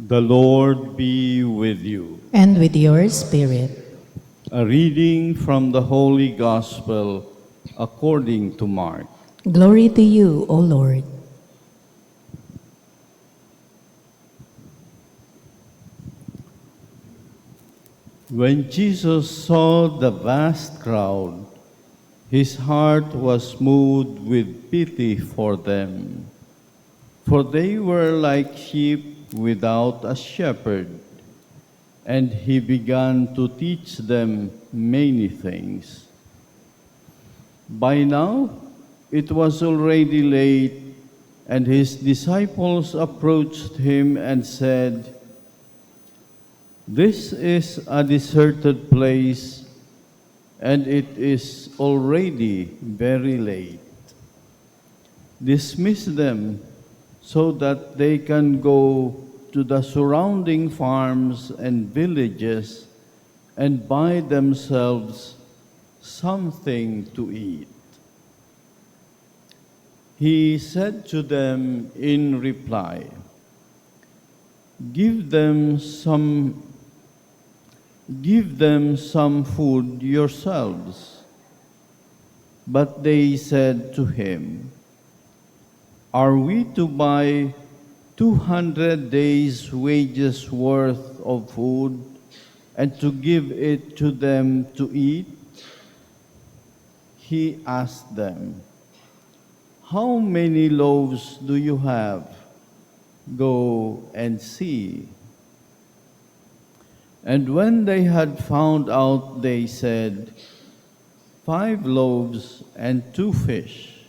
The Lord be with you. And with your spirit. A reading from the Holy Gospel according to Mark. Glory to you, O Lord. When Jesus saw the vast crowd, his heart was moved with pity for them, for they were like sheep without a shepherd. And he began to teach them many things. By now, it was already late, and his disciples approached him and said, "This is a deserted place, and it is already very late. Dismiss them so that they can go to the surrounding farms and villages and buy themselves something to eat." He said to them in reply, Give them some food yourselves." But they said to him, "Are we to buy 200 days' wages worth of food and to give it to them to eat?" He asked them, "How many loaves do you have? Go and see." And when they had found out, they said, 5 loaves and 2 fish.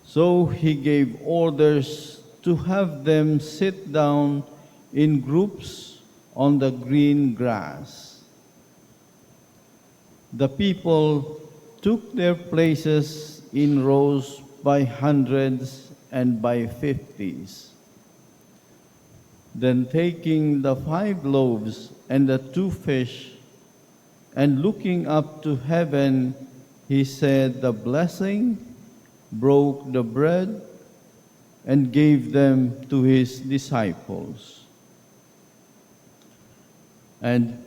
So he gave orders to have them sit down in groups on the green grass. The people took their places in rows by hundreds and by 50s. Then taking the 5 loaves and the 2 fish, and looking up to heaven, he said the blessing, broke the bread, and gave them to his disciples. And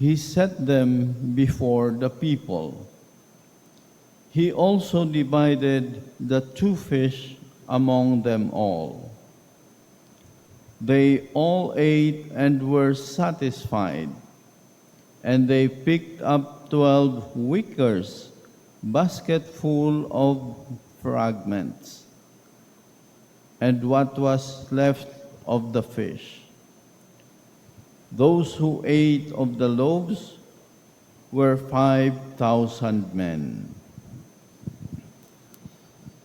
he set them before the people. He also divided the 2 fish among them all. They all ate and were satisfied, and they picked up 12 wickers, basketful of fragments, and what was left of the fish. Those who ate of the loaves were 5,000 men.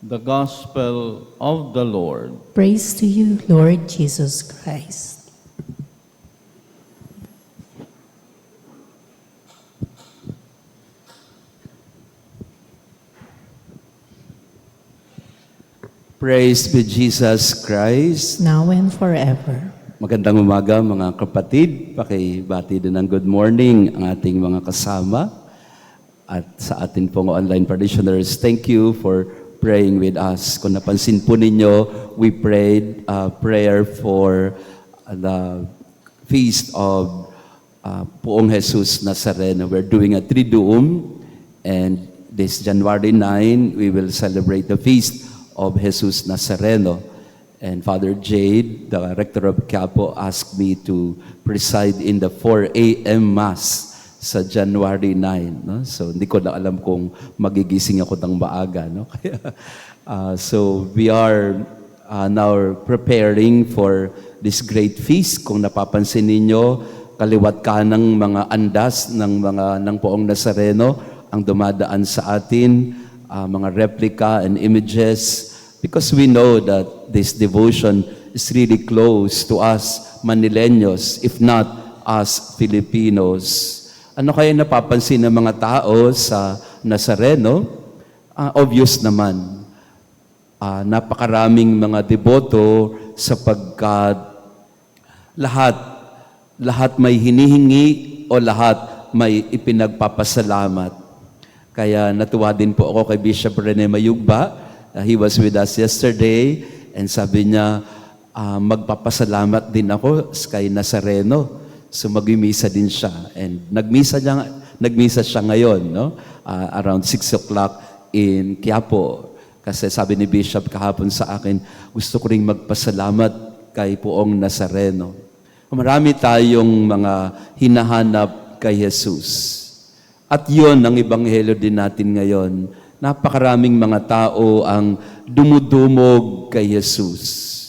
The Gospel of the Lord. Praise to you, Lord Jesus Christ. Praise be Jesus Christ. Now and forever. Magandang umaga mga kapatid. Pakibati din ng good morning ang ating mga kasama at sa atin pong online parishioners. Thank you for praying with us. Kung napansin po ninyo, we prayed a prayer for the feast of Poong Jesus Nazareno. We're doing a Triduum, and this January 9, we will celebrate the feast of Jesus Nazareno. And Father Jade, the rector of Quiapo, asked me to preside in the 4 a.m. Mass sa January 9. No? So, hindi ko na alam kung magigising ako ng maaga. No? Kaya, so, we are now preparing for this great feast. Kung napapansin ninyo, kaliwat kanang mga andas ng Poong Nazareno ang dumadaan sa atin, mga replica and images, because we know that this devotion is really close to us Manileños, if not us Filipinos. Ano kaya napapansin ng mga tao sa Nazareno? Obvious naman. Napakaraming mga deboto sapagkat lahat may hinihingi o lahat may ipinagpapasalamat. Kaya natuwa din po ako kay Bishop Rene Mayugba. He was with us yesterday and sabi niya, magpapasalamat din ako kay Nazareno. So magmimisa din siya. And nagmisa siya ngayon, no? Around 6 o'clock in Quiapo. Kasi sabi ni Bishop kahapon sa akin, gusto ko ring magpasalamat kay Poong Nazareno. Marami tayong mga hinahanap kay Jesus. At yun ang ebanghelyo din natin ngayon. Napakaraming mga tao ang dumudumog kay Jesus.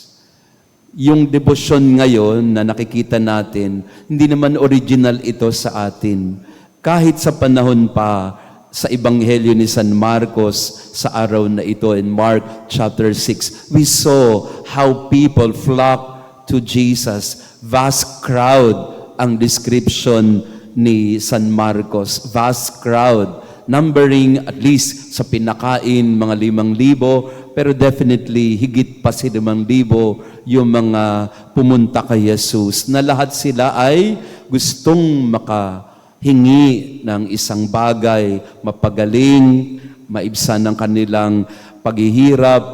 Yung debosyon ngayon na nakikita natin, hindi naman original ito sa atin. Kahit sa panahon pa sa ebanghelyo ni San Marcos sa araw na ito in Mark chapter 6, we saw how people flock to Jesus. Vast crowd ang description ni San Marcos. Vast crowd, numbering at least sa pinakain mga 5,000, pero definitely higit pa sa 5,000 yung mga pumunta kay Jesus, na lahat sila ay gustong makahingi ng isang bagay, mapagaling, maibsan ng kanilang paghihirap.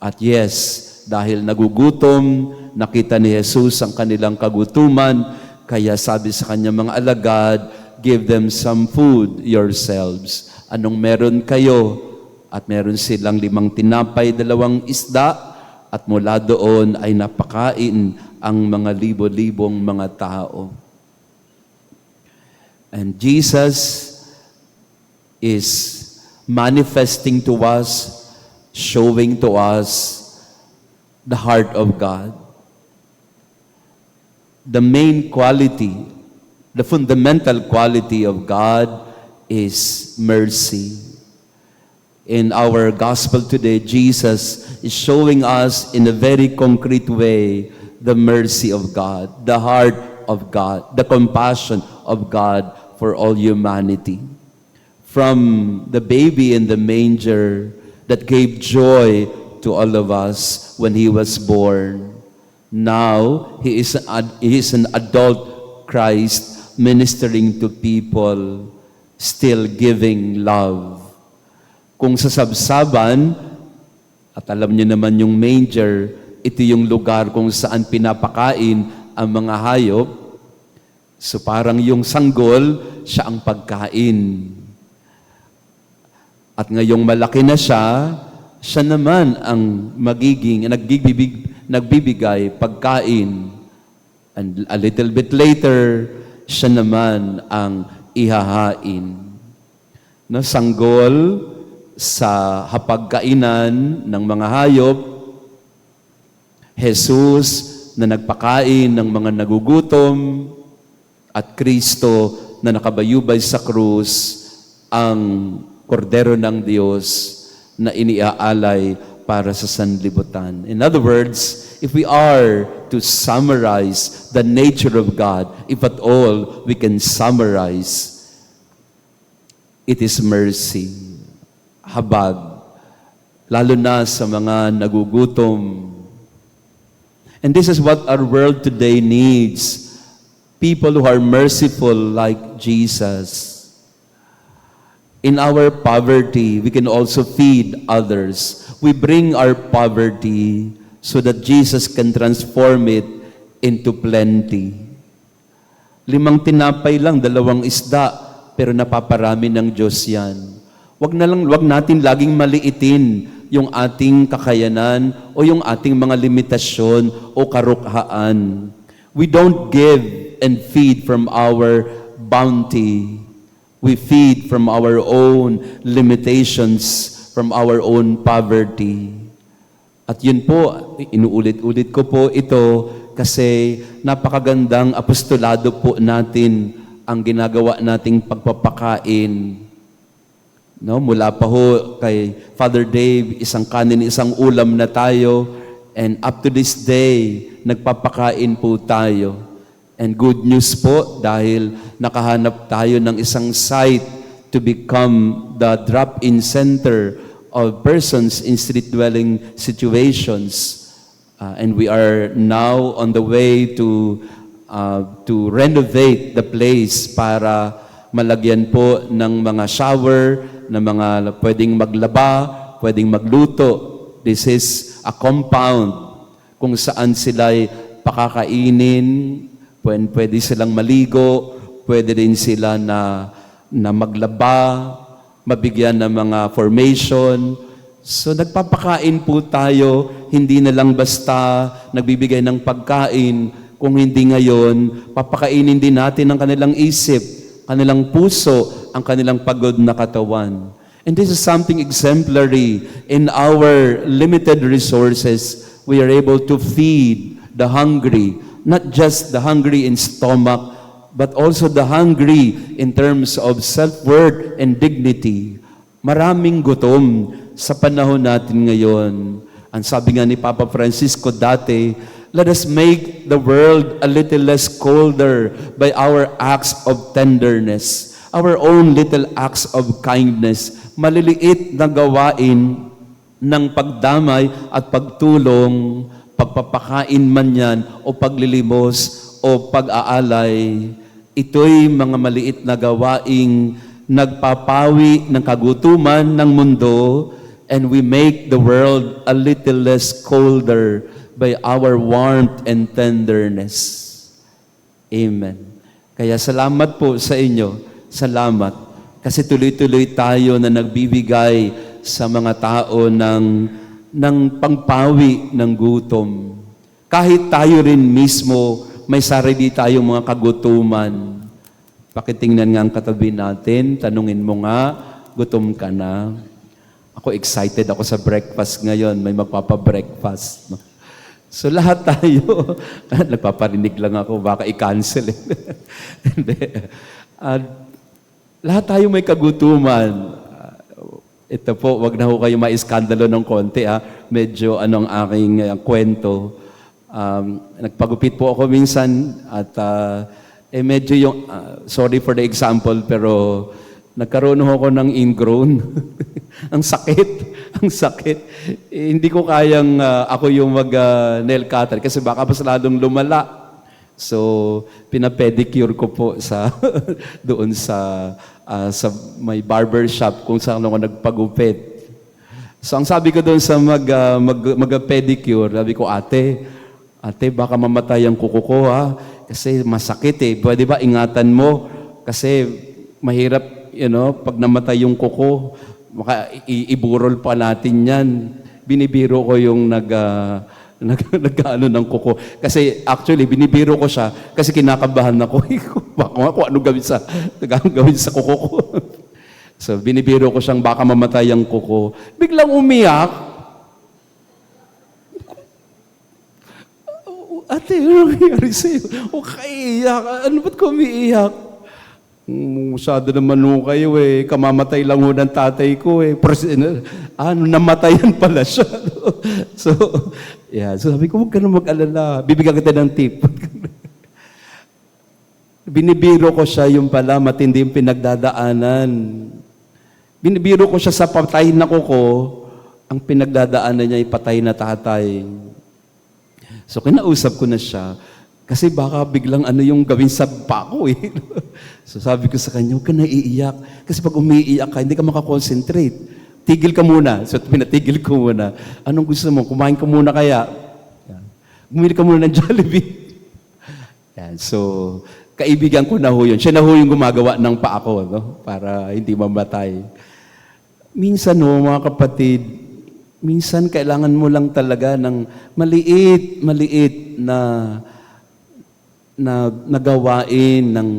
At yes, dahil nagugutom, nakita ni Jesus ang kanilang kagutuman, kaya sabi sa kanya, mga alagad, give them some food yourselves. Anong meron kayo? At meron silang 5 tinapay, 2 isda, at mula doon ay napakain ang mga libo-libong mga tao. And Jesus is manifesting to us, showing to us the heart of God. The main quality, the fundamental quality of God is mercy. In our gospel today, Jesus is showing us in a very concrete way the mercy of God, the heart of God, the compassion of God for all humanity. From the baby in the manger that gave joy to all of us when he was born, now he is an adult Christ ministering to people, still giving love. Kung sa sabsaban, at alam niyo naman yung manger, ito yung lugar kung saan pinapakain ang mga hayop. So parang yung sanggol, siya ang pagkain. At ngayong malaki na siya naman ang nagbibigay pagkain. And a little bit later, siya naman ang ihahain. No, sanggol sa hapagkainan ng mga hayop, Jesus na nagpakain ng mga nagugutom, at Kristo na nakabayubay sa krus, ang kordero ng Diyos na iniaalay para sa sanlibutan. In other words, if we are to summarize the nature of God, if at all we can summarize, it is mercy, habag, lalo na sa mga nagugutom. And this is what our world today needs. People who are merciful like Jesus. In our poverty, we can also feed others. We bring our poverty so that Jesus can transform it into plenty. 5 tinapay lang, 2 isda, pero napaparami ng Diyos yan. Wag natin laging maliitin yung ating kakayanan o yung ating mga limitasyon o karukhaan. We don't give and feed from our bounty. We feed from our own limitations, from our own poverty. At yun po, inuulit-ulit ko po ito kasi napakagandang apostolado po natin ang ginagawa nating pagpapakain. No, mula pa ho kay Father Dave, isang kanin, isang ulam na tayo, and up to this day, nagpapakain po tayo. And good news po dahil nakahanap tayo ng isang site to become the drop-in center of persons in street-dwelling situations. And we are now on the way to renovate the place para malagyan po ng mga shower, na mga pwedeng maglaba, pwedeng magluto. This is a compound kung saan sila'y pakakainin, pwede silang maligo, pwede rin sila na maglaba, mabigyan ng mga formation. So nagpapakain po tayo, hindi na lang basta nagbibigay ng pagkain, kung hindi ngayon, papakainin din natin ang kanilang isip, kanilang puso, ang kanilang pagod na katawan. And this is something exemplary. In our limited resources, we are able to feed the hungry, not just the hungry in stomach, but also the hungry in terms of self-worth and dignity. Maraming gutom sa panahon natin ngayon. Ang sabi nga ni Papa Francisco dati, let us make the world a little less colder by our acts of tenderness, our own little acts of kindness, maliliit na gawain ng pagdamay at pagtulong, pagpapakain man yan, o paglilimos, o pag-aalay. Ito'y mga maliit na gawaing nagpapawi ng kagutuman ng mundo, and we make the world a little less colder by our warmth and tenderness. Amen. Kaya salamat po sa inyo. Salamat. Kasi tuloy-tuloy tayo na nagbibigay sa mga tao ng pangpawi ng gutom. Kahit tayo rin mismo, may sarili tayong mga kagutuman. Pakitingnan nga ang katabi natin, tanungin mo nga, gutom ka na? Ako excited ako sa breakfast ngayon, may magpapa-breakfast. No? So lahat tayo, nagpaparinig lang ako, baka i-cancel. Lahat tayo may kagutuman. Ito po, wag na ho kayo maiskandalo ng konti. Medyo anong aking kwento. Nagpagupit po ako minsan at medyo yung, sorry for the example, pero nagkaroon ho ako ng ingrown. Ang sakit. Ang sakit. Hindi ko kayang ako yung mag-nail cutter kasi baka mas lalong lumala. So, pinapedicure ko po sa doon sa may barber shop kung saan ako nagpagupit. So, ang sabi ko doon sa mag-pedicure, sabi ko, ate, baka mamatay ang kuko ko kasi masakit eh. Pwede ba ingatan mo? Kasi mahirap, pag namatay yung kuko, iburol pa natin yan. Binibiro ko yung nag-ano ng kuko. Kasi actually, binibiro ko siya kasi kinakabahan ako. Baka kung ano gawin sa kuko ko. So, binibiro ko siyang baka mamatay ang kuko. Biglang umiyak. Ate, ano nangyari sa'yo? Okay, iyak. Ano ba't ko umiiyak? Masyado naman ho kayo eh. Kamamatay lang ho ng tatay ko eh. Namatayan pala siya. So sabi ko, huwag ka na mag-alala. Bibigyan kita ng tip. Binibiro ko siya yung pala, matindi yung pinagdadaanan. Binibiro ko siya sa patay na kuko, ang pinagdadaanan niya ay patay na tatay. So kinausap ko na siya, kasi baka biglang yung gawin sa pako eh. So sabi ko sa kanya, huwag ka na iiyak. Kasi pag umiiyak ka, hindi ka makakonsentrate. Tigil ka muna. So pinatigil ko muna. Anong gusto mo? Kumain ka muna kaya? Yan. Bumili ka muna ng Jollibee. Yan. So, kaibigan ko na ho yun. Siya na ho yung gumagawa ng paako, no? Para hindi mamatay. Minsan mga kapatid, minsan kailangan mo lang talaga ng maliit na gawain ng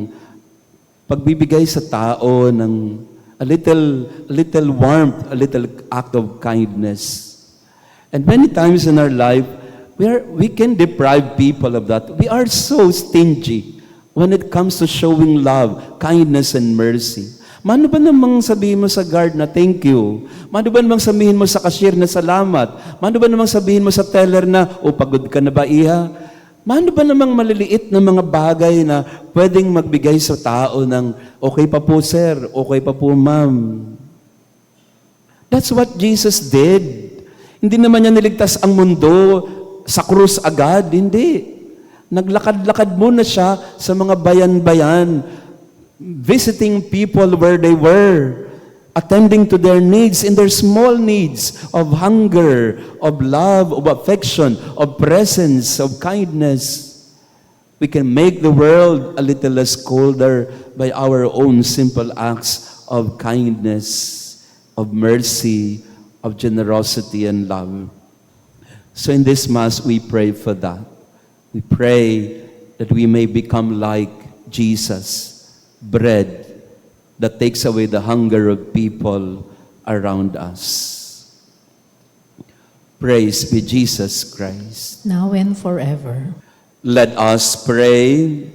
pagbibigay sa tao ng a little warmth, a little act of kindness. And many times in our life, we can deprive people of that. We are so stingy when it comes to showing love, kindness, and mercy. Mano ba namang sabihin mo sa guard na thank you? Mano ba namang sabihin mo sa cashier na salamat? Mano ba namang sabihin mo sa teller na, pagod ka na ba, iha? Mano ba namang maliliit na mga bagay na pwedeng magbigay sa tao ng, okay pa po sir, okay pa po ma'am. That's what Jesus did. Hindi naman niya niligtas ang mundo sa krus agad, hindi. Naglakad-lakad muna siya sa mga bayan-bayan, visiting people where they were. attending to their needs, in their small needs of hunger, of love, of affection, of presence, of kindness. We can make the world a little less colder by our own simple acts of kindness, of mercy, of generosity and love. So in this Mass, we pray for that. We pray that we may become like Jesus, bread that takes away the hunger of people around us. Praise be Jesus Christ. Now and forever. Let us pray.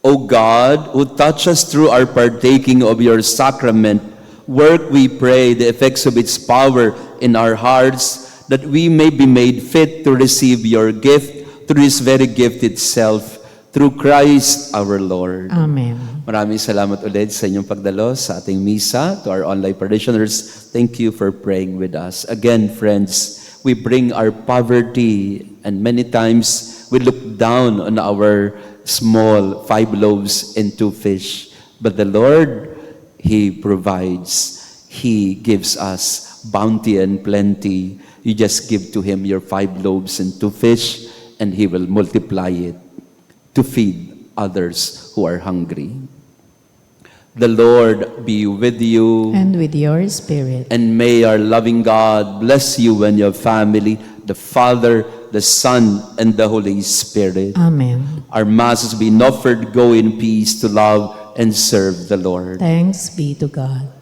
O God, who touch us through our partaking of your sacrament, work, we pray, the effects of its power in our hearts, that we may be made fit to receive your gift through this very gift itself, through Christ our Lord. Amen. Maraming salamat ulit sa inyong pagdalo sa ating misa. To our online parishioners, thank you for praying with us. Again, friends, we bring our poverty, and many times we look down on our small 5 loaves and 2 fish. But the Lord, He provides. He gives us bounty and plenty. You just give to Him your 5 loaves and 2 fish, and He will multiply it to feed others who are hungry. The Lord be with you. And with your spirit. And may our loving God bless you and your family, the Father, the Son, and the Holy Spirit. Amen. Our Mass has been offered. Go in peace to love and serve the Lord. Thanks be to God.